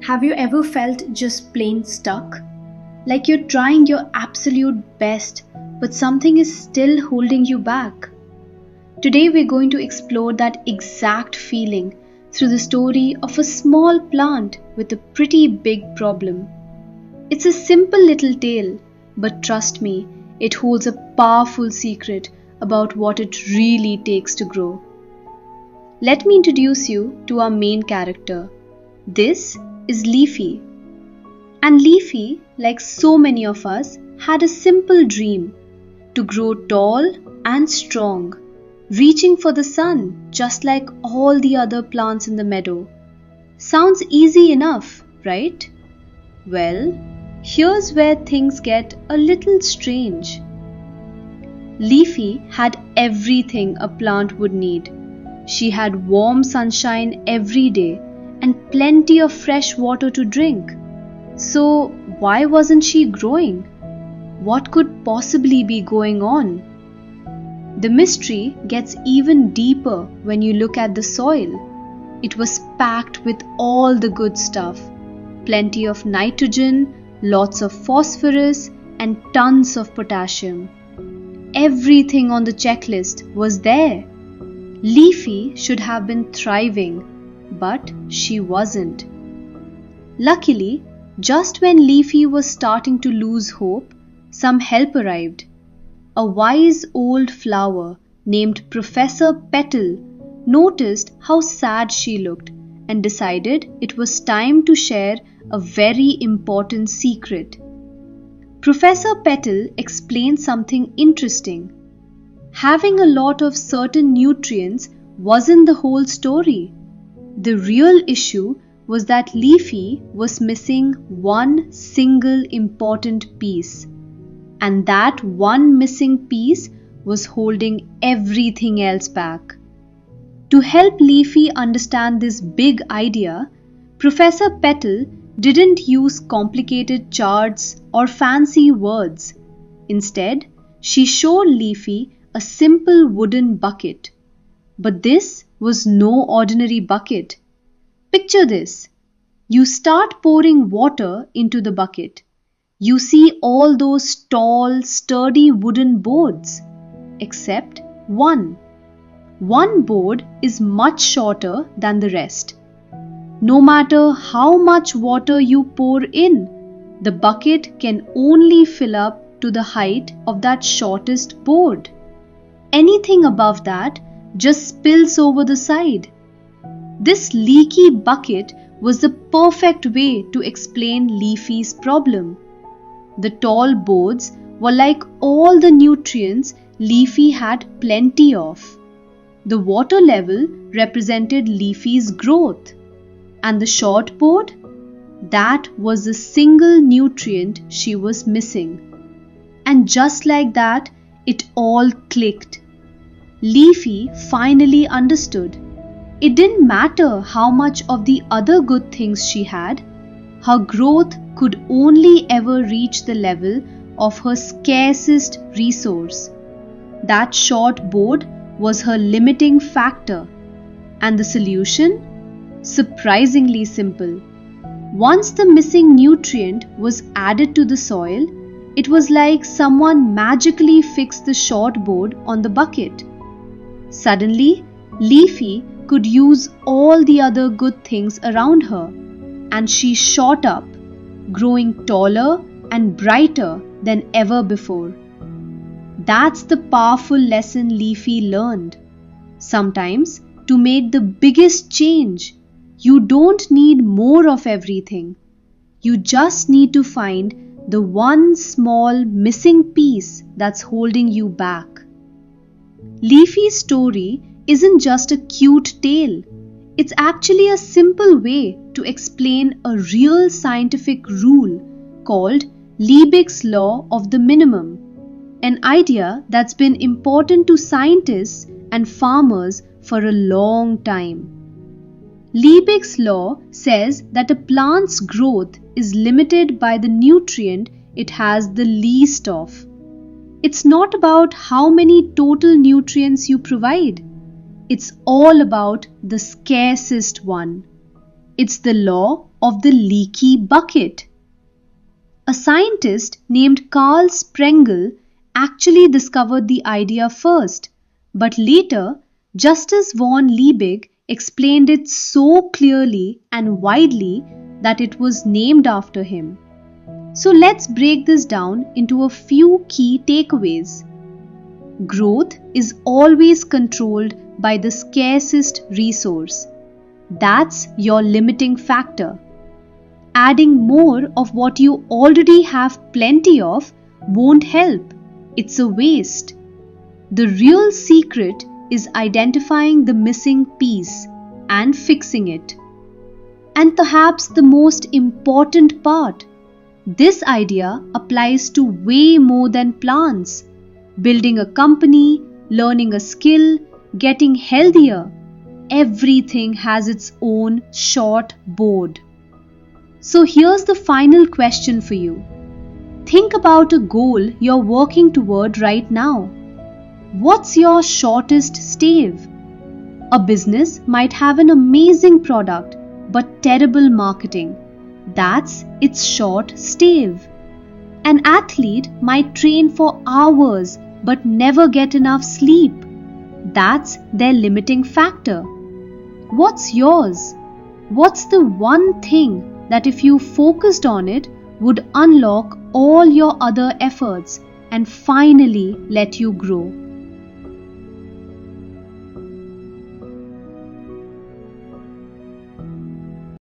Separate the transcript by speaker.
Speaker 1: Have you ever felt just plain stuck? Like you're trying your absolute best, but something is still holding you back? Today we're going to explore that exact feeling through the story of a small plant with a pretty big problem. It's a simple little tale, but trust me, it holds a powerful secret about what it really takes to grow. Let me introduce you to our main character. This is Leafy. And Leafy, like so many of us, had a simple dream: to grow tall and strong, reaching for the sun just like all the other plants in the meadow. Sounds easy enough, right? Well, here's where things get a little strange. Leafy had everything a plant would need. She had warm sunshine every day and plenty of fresh water to drink. So, why wasn't she growing? What could possibly be going on? The mystery gets even deeper when you look at the soil. It was packed with all the good stuff: plenty of nitrogen, lots of phosphorus, and tons of potassium. Everything on the checklist was there. Leafy should have been thriving, but she wasn't. Luckily, just when Leafy was starting to lose hope, some help arrived. A wise old flower named Professor Petal noticed how sad she looked and decided it was time to share a very important secret. Professor Petal explained something interesting. Having a lot of certain nutrients wasn't the whole story. The real issue was that Leafy was missing one single important piece. And that one missing piece was holding everything else back. To help Leafy understand this big idea, Professor Petal didn't use complicated charts or fancy words. Instead, she showed Leafy a simple wooden bucket. But this was no ordinary bucket. Picture this. You start pouring water into the bucket. You see all those tall, sturdy wooden boards, except one. One board is much shorter than the rest. No matter how much water you pour in, the bucket can only fill up to the height of that shortest board. Anything above that just spills over the side. This leaky bucket was the perfect way to explain Leafy's problem. The tall boards were like all the nutrients Leafy had plenty of. The water level represented Leafy's growth. And the short board? That was the single nutrient she was missing. And just like that, it all clicked. Leafy finally understood. It didn't matter how much of the other good things she had. Her growth could only ever reach the level of her scarcest resource. That short board was her limiting factor. And the solution? Surprisingly simple. Once the missing nutrient was added to the soil, it was like someone magically fixed the short board on the bucket. Suddenly, Leafy could use all the other good things around her, and she shot up, growing taller and brighter than ever before. That's the powerful lesson Leafy learned. Sometimes, to make the biggest change, you don't need more of everything. You just need to find the one small missing piece that's holding you back. Leafy's story isn't just a cute tale. It's actually a simple way to explain a real scientific rule called Liebig's law of the minimum, an idea that's been important to scientists and farmers for a long time. Liebig's law says that a plant's growth is limited by the nutrient it has the least of. It's not about how many total nutrients you provide. It's all about the scarcest one. It's the law of the leaky bucket. A scientist named Carl Sprengel actually discovered the idea first, but later Justus von Liebig explained it so clearly and widely that it was named after him. So let's break this down into a few key takeaways. Growth is always controlled by the scarcest resource. That's your limiting factor. Adding more of what you already have plenty of won't help. It's a waste. The real secret is identifying the missing piece and fixing it. And perhaps the most important part, this idea applies to way more than plants. Building a company, learning a skill, getting healthier. Everything has its own short board. So here's the final question for you. Think about a goal you're working toward right now. What's your shortest stave? A business might have an amazing product but terrible marketing. That's its short stave. An athlete might train for hours but never get enough sleep. That's their limiting factor. What's yours? What's the one thing that if you focused on it would unlock all your other efforts and finally let you grow?